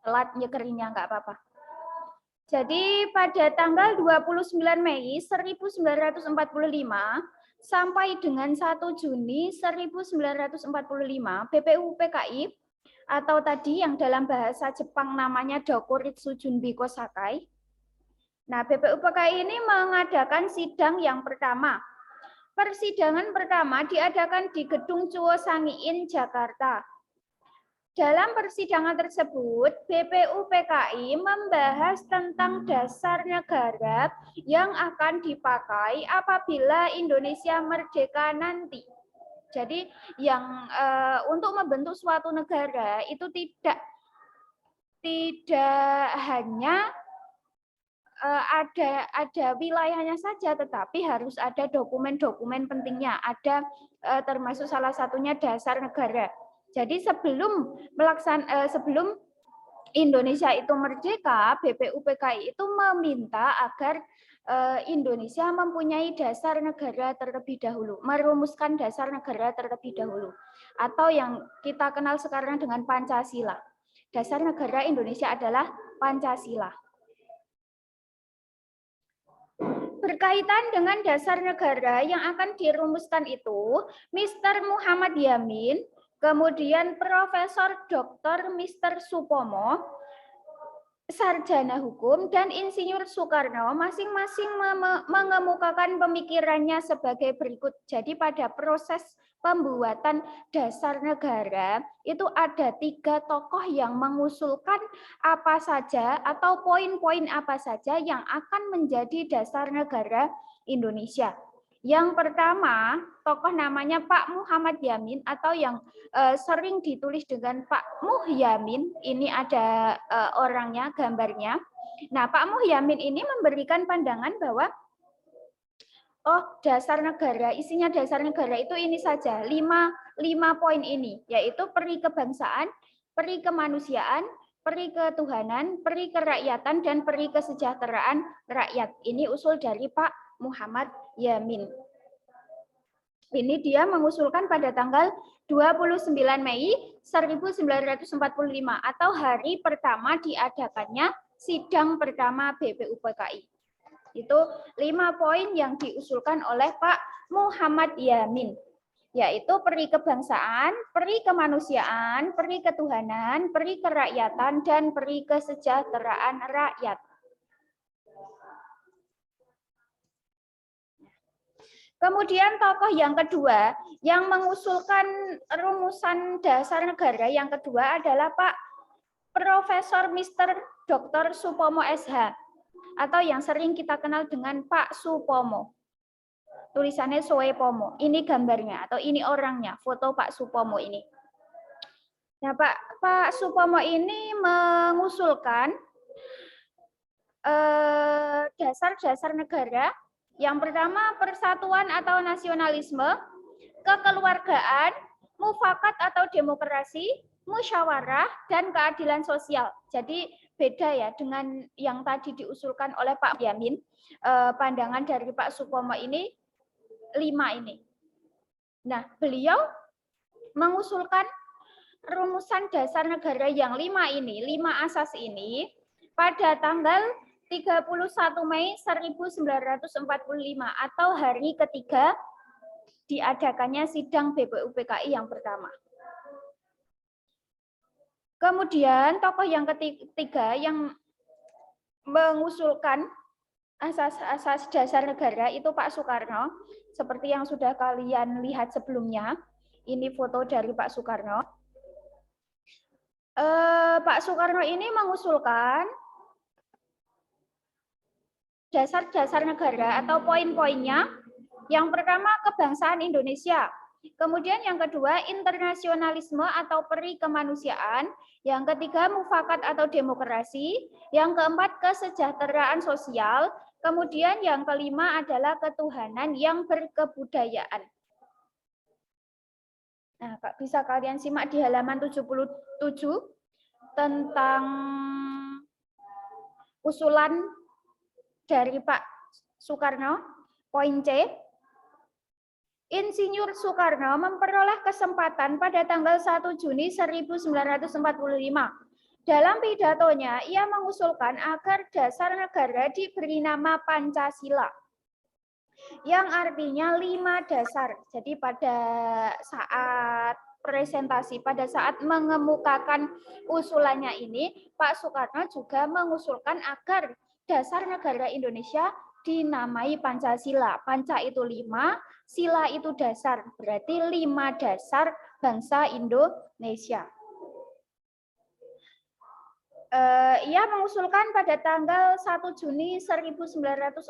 telat nyekerinya nggak apa-apa. Jadi pada tanggal 29 Mei 1945 sampai dengan 1 Juni 1945 BPUPKI atau tadi yang dalam bahasa Jepang namanya Dokuritsu Junbi Kosakai. Nah, BPUPKI ini mengadakan sidang yang pertama. Persidangan pertama diadakan di Gedung Chuo Sangiin, Jakarta. Dalam persidangan tersebut, BPUPKI membahas tentang dasar negara yang akan dipakai apabila Indonesia merdeka nanti. Jadi yang untuk membentuk suatu negara itu tidak hanya ada wilayahnya saja, tetapi harus ada dokumen-dokumen pentingnya. Ada termasuk salah satunya dasar negara. Jadi sebelum Indonesia itu merdeka, BPUPKI itu meminta agar Indonesia mempunyai dasar negara terlebih dahulu, merumuskan dasar negara terlebih dahulu, atau yang kita kenal sekarang dengan Pancasila. Dasar negara Indonesia adalah Pancasila. Berkaitan dengan dasar negara yang akan dirumuskan itu, Mr. Muhammad Yamin, kemudian Profesor Dr. Mr. Supomo, sarjana hukum, dan Insinyur Soekarno masing-masing mengemukakan pemikirannya sebagai berikut. Jadi pada proses pembuatan dasar negara itu ada 3 tokoh yang mengusulkan apa saja atau poin-poin apa saja yang akan menjadi dasar negara Indonesia. Yang pertama, tokoh namanya Pak Muhammad Yamin atau yang sering ditulis dengan Pak Muhyamin. Ini ada orangnya, gambarnya. Nah, Pak Muhyamin ini memberikan pandangan bahwa dasar negara, isinya dasar negara itu ini saja, 5 poin ini, yaitu peri kebangsaan, peri kemanusiaan, peri ketuhanan, peri kerakyatan, dan peri kesejahteraan rakyat. Ini usul dari Pak Muhammad Yamin. Ini dia mengusulkan pada tanggal 29 Mei 1945 atau hari pertama diadakannya sidang pertama BPUPKI. Itu 5 poin yang diusulkan oleh Pak Muhammad Yamin, yaitu peri kebangsaan, peri kemanusiaan, peri ketuhanan, peri kerakyatan, dan peri kesejahteraan rakyat. Kemudian tokoh yang kedua yang mengusulkan rumusan dasar negara yang kedua adalah Pak Profesor Mr. Dr. Supomo SH atau yang sering kita kenal dengan Pak Supomo. Tulisannya Soepomo. Ini gambarnya atau ini orangnya, foto Pak Supomo ini. Nah, Pak Supomo ini mengusulkan dasar-dasar negara. Yang pertama, persatuan atau nasionalisme, kekeluargaan, mufakat atau demokrasi, musyawarah, dan keadilan sosial. Jadi beda ya dengan yang tadi diusulkan oleh Pak Yamin. Pandangan dari Pak Supomo ini 5 ini. Nah, beliau mengusulkan rumusan dasar negara yang 5 ini, 5 asas ini pada tanggal 31 Mei 1945 atau hari ketiga diadakannya sidang BPUPKI yang pertama. Kemudian tokoh yang ketiga yang mengusulkan asas-asas dasar negara itu Pak Soekarno, seperti yang sudah kalian lihat sebelumnya. Ini foto dari Pak Soekarno. Pak Soekarno ini mengusulkan dasar-dasar negara atau poin-poinnya. Yang pertama, kebangsaan Indonesia. Kemudian yang kedua, internasionalisme atau peri kemanusiaan. Yang ketiga, mufakat atau demokrasi. Yang keempat, kesejahteraan sosial. Kemudian yang kelima adalah ketuhanan yang berkebudayaan. Nah, bisa kalian simak di halaman 77 tentang usulan dari Pak Soekarno. Poin C, Insinyur Soekarno memperoleh kesempatan pada tanggal 1 Juni 1945 Dalam pidatonya, ia mengusulkan agar dasar negara diberi nama Pancasila, yang artinya 5 dasar. Jadi pada saat presentasi, pada saat mengemukakan usulannya ini, Pak Soekarno juga mengusulkan agar dasar negara Indonesia dinamai Pancasila. Panca itu 5, sila itu dasar, berarti 5 dasar bangsa Indonesia. Ia mengusulkan pada tanggal 1 Juni 1945.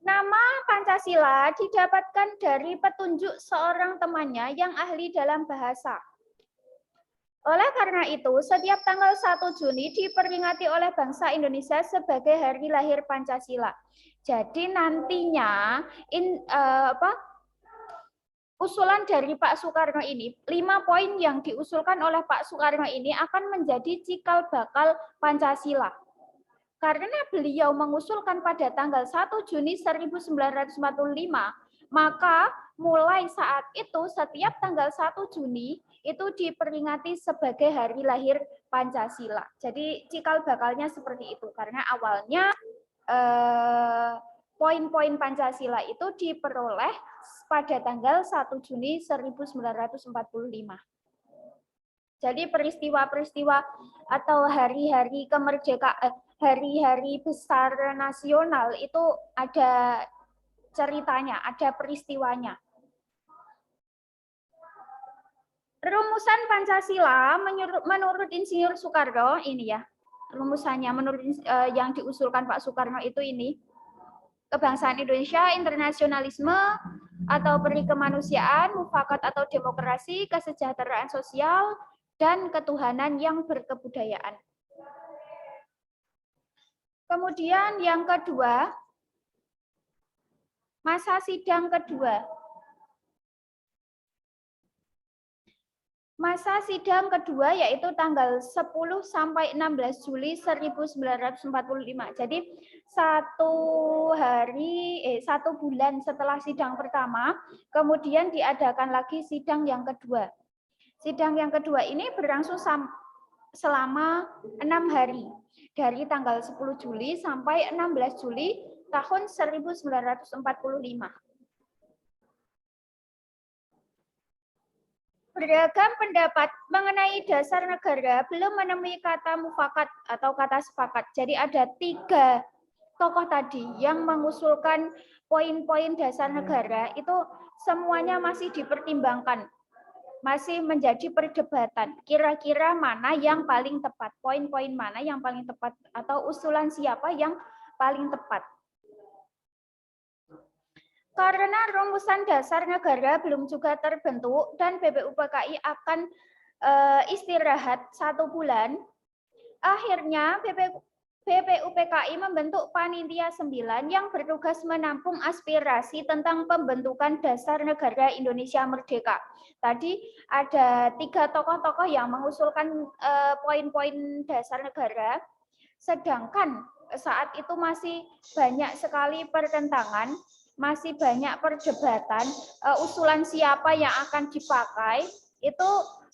Nama Pancasila didapatkan dari petunjuk seorang temannya yang ahli dalam bahasa. Oleh karena itu, setiap tanggal 1 Juni diperingati oleh bangsa Indonesia sebagai hari lahir Pancasila. Jadi nantinya usulan dari Pak Soekarno ini, 5 poin yang diusulkan oleh Pak Soekarno ini akan menjadi cikal bakal Pancasila. Karena beliau mengusulkan pada tanggal 1 Juni 1945, maka mulai saat itu setiap tanggal 1 Juni itu diperingati sebagai hari lahir Pancasila. Jadi cikal bakalnya seperti itu, karena awalnya poin-poin Pancasila itu diperoleh pada tanggal 1 Juni 1945. Jadi peristiwa-peristiwa atau hari-hari kemerdekaan, hari-hari besar nasional itu ada ceritanya, ada peristiwanya. Rumusan Pancasila menurut Insinyur Soekarno ini ya, rumusannya menurut yang diusulkan Pak Soekarno itu ini: kebangsaan Indonesia, internasionalisme atau peri kemanusiaan, mufakat atau demokrasi, kesejahteraan sosial, dan ketuhanan yang berkebudayaan. Kemudian yang kedua, masa sidang kedua. Masa sidang kedua yaitu tanggal 10 sampai 16 Juli 1945. Jadi satu bulan setelah sidang pertama, kemudian diadakan lagi sidang yang kedua. Sidang yang kedua ini berlangsung selama 6 hari, dari tanggal 10 Juli sampai 16 Juli tahun 1945. Beragam pendapat mengenai dasar negara belum menemui kata mufakat atau kata sepakat. Jadi ada 3 tokoh tadi yang mengusulkan poin-poin dasar negara itu semuanya masih dipertimbangkan. Masih menjadi perdebatan. Kira-kira mana yang paling tepat? Poin-poin mana yang paling tepat? Atau usulan siapa yang paling tepat? Karena rumusan dasar negara belum juga terbentuk dan BPUPKI akan istirahat 1 bulan, akhirnya BPUPKI membentuk Panitia 9 yang bertugas menampung aspirasi tentang pembentukan dasar negara Indonesia Merdeka. Tadi ada 3 tokoh-tokoh yang mengusulkan poin-poin dasar negara, sedangkan saat itu masih banyak sekali pertentangan, masih banyak perdebatan, usulan siapa yang akan dipakai, itu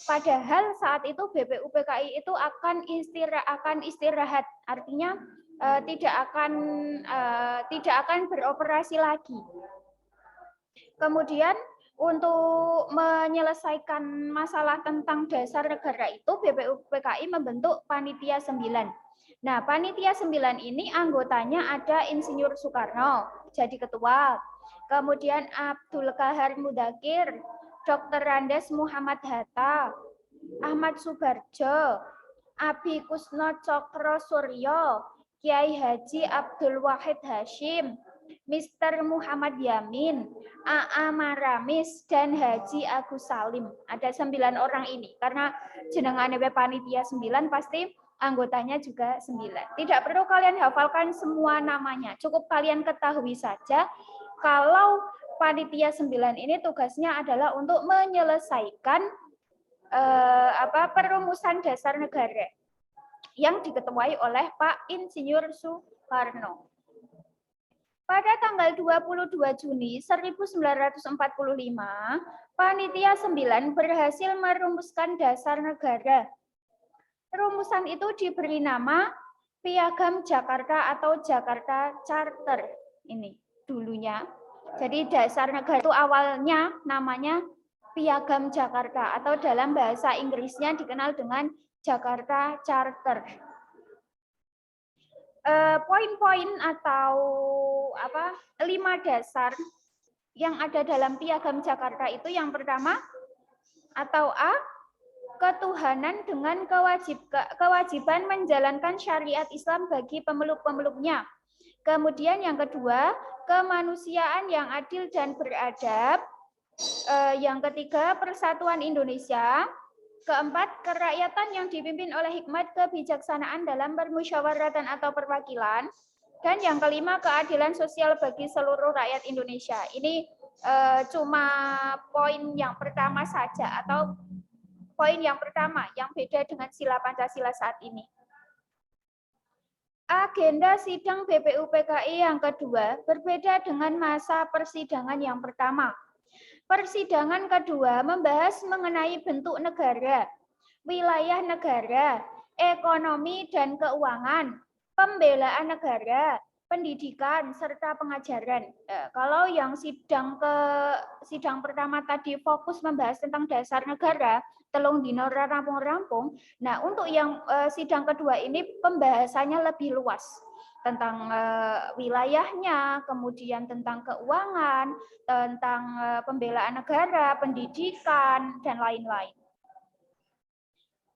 padahal saat itu BPUPKI itu akan istirahat, artinya tidak akan beroperasi lagi. Kemudian untuk menyelesaikan masalah tentang dasar negara itu, BPUPKI membentuk Panitia 9. Nah, Panitia 9 ini anggotanya ada Insinyur Soekarno jadi ketua, kemudian Abdul Qahar Mudakir, Dr. Randes Muhammad Hatta, Ahmad Subarjo, Abi Kusno Cokro Suryo, Kiai Haji Abdul Wahid Hashim, Mr. Muhammad Yamin, A.A. Maramis, dan Haji Agus Salim. Ada 9 orang ini. Karena jenengannya Panitia 9 pasti anggotanya juga 9. Tidak perlu kalian hafalkan semua namanya. Cukup kalian ketahui saja kalau Panitia 9 ini tugasnya adalah untuk menyelesaikan perumusan dasar negara yang diketuai oleh Pak Insinyur Soekarno. Pada tanggal 22 Juni 1945, Panitia 9 berhasil merumuskan dasar negara. Rumusan itu diberi nama Piagam Jakarta atau Jakarta Charter. Ini dulunya. Jadi dasar negara itu awalnya namanya Piagam Jakarta atau dalam bahasa Inggrisnya dikenal dengan Jakarta Charter. Poin-poin atau 5 dasar yang ada dalam Piagam Jakarta itu yang pertama atau A, ketuhanan dengan kewajiban menjalankan syariat Islam bagi pemeluk-pemeluknya. Kemudian yang kedua, kemanusiaan yang adil dan beradab. Yang ketiga, persatuan Indonesia. Keempat, kerakyatan yang dipimpin oleh hikmat kebijaksanaan dalam permusyawaratan atau perwakilan. Dan yang kelima, keadilan sosial bagi seluruh rakyat Indonesia. Ini cuma poin yang pertama saja atau poin yang pertama yang beda dengan sila Pancasila saat ini. Agenda sidang BPUPKI yang kedua berbeda dengan masa persidangan yang pertama. Persidangan kedua membahas mengenai bentuk negara, wilayah negara, ekonomi dan keuangan, pembelaan negara, pendidikan serta pengajaran. Kalau yang sidang pertama tadi fokus membahas tentang dasar negara, telung dino rampung-rampung. Nah, untuk yang sidang kedua ini pembahasannya lebih luas tentang wilayahnya, kemudian tentang keuangan, tentang pembelaan negara, pendidikan, dan lain-lain.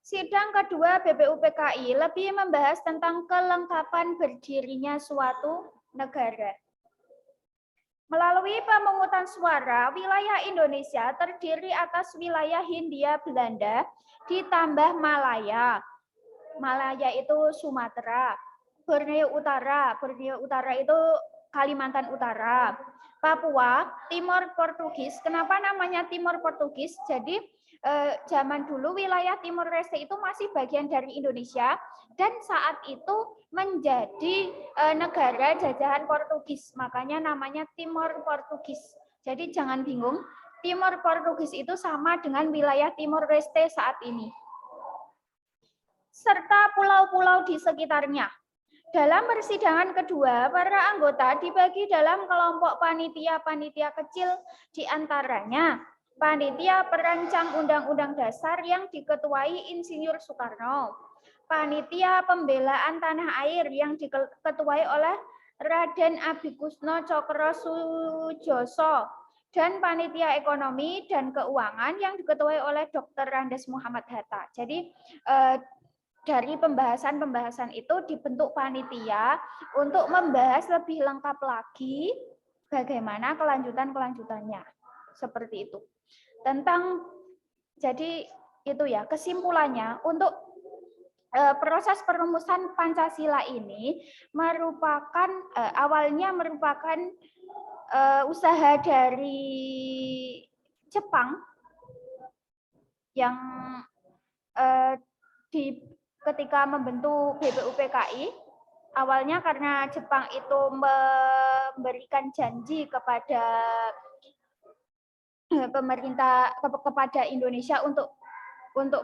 Sidang kedua BPUPKI lebih membahas tentang kelengkapan berdirinya suatu negara. Melalui pemungutan suara, wilayah Indonesia terdiri atas wilayah Hindia Belanda ditambah Malaya. Malaya itu Sumatera. Borneo Utara itu Kalimantan Utara. Papua, Timor Portugis. Kenapa namanya Timor Portugis? Jadi zaman dulu wilayah Timor Leste itu masih bagian dari Indonesia dan saat itu menjadi negara jajahan Portugis. Makanya namanya Timor Portugis. Jadi jangan bingung, Timor Portugis itu sama dengan wilayah Timor Leste saat ini. Serta pulau-pulau di sekitarnya. Dalam persidangan kedua, para anggota dibagi dalam kelompok panitia-panitia kecil, di antaranya panitia perancang Undang-Undang Dasar yang diketuai Insinyur Soekarno, panitia pembelaan tanah air yang diketuai oleh Raden Abikusno Cokro Sujoso, dan panitia ekonomi dan keuangan yang diketuai oleh Dr. Andes Muhammad Hatta. Jadi dari pembahasan-pembahasan itu dibentuk panitia untuk membahas lebih lengkap lagi bagaimana kelanjutannya. Seperti itu. Jadi itu ya kesimpulannya untuk proses perumusan Pancasila ini awalnya merupakan usaha dari Jepang yang ketika membentuk BPUPKI, awalnya karena Jepang itu memberikan janji kepada pemerintah, kepada Indonesia untuk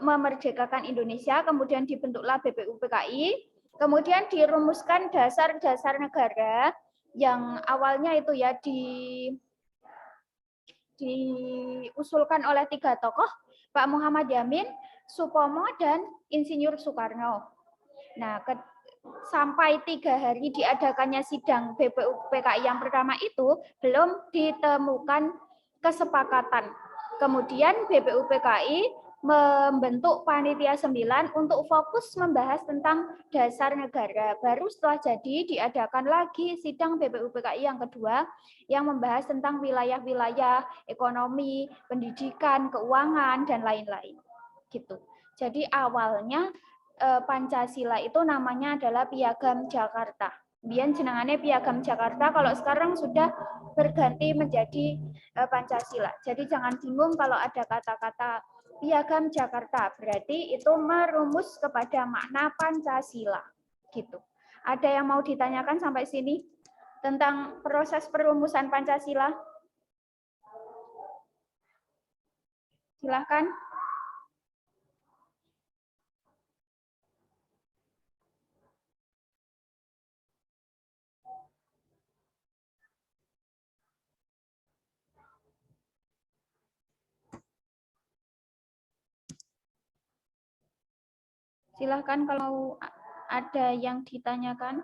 memerdekakan Indonesia, kemudian dibentuklah BPUPKI, kemudian dirumuskan dasar-dasar negara yang awalnya itu ya diusulkan oleh 3 tokoh, Pak Muhammad Yamin, Supomo, dan Insinyur Soekarno. Nah, sampai 3 hari diadakannya sidang BPUPKI yang pertama itu belum ditemukan kesepakatan. Kemudian BPUPKI membentuk panitia 9 untuk fokus membahas tentang dasar negara. Baru setelah jadi diadakan lagi sidang BPUPKI yang kedua yang membahas tentang wilayah-wilayah ekonomi, pendidikan, keuangan, dan lain-lain. Gitu. Jadi awalnya Pancasila itu namanya adalah Piagam Jakarta. Biyen jenengannya Piagam Jakarta, kalau sekarang sudah berganti menjadi Pancasila. Jadi jangan bingung kalau ada kata-kata Piagam Jakarta, berarti itu merumus kepada makna Pancasila. Gitu. Ada yang mau ditanyakan sampai sini tentang proses perumusan Pancasila? Silahkan. Silahkan kalau ada yang ditanyakan.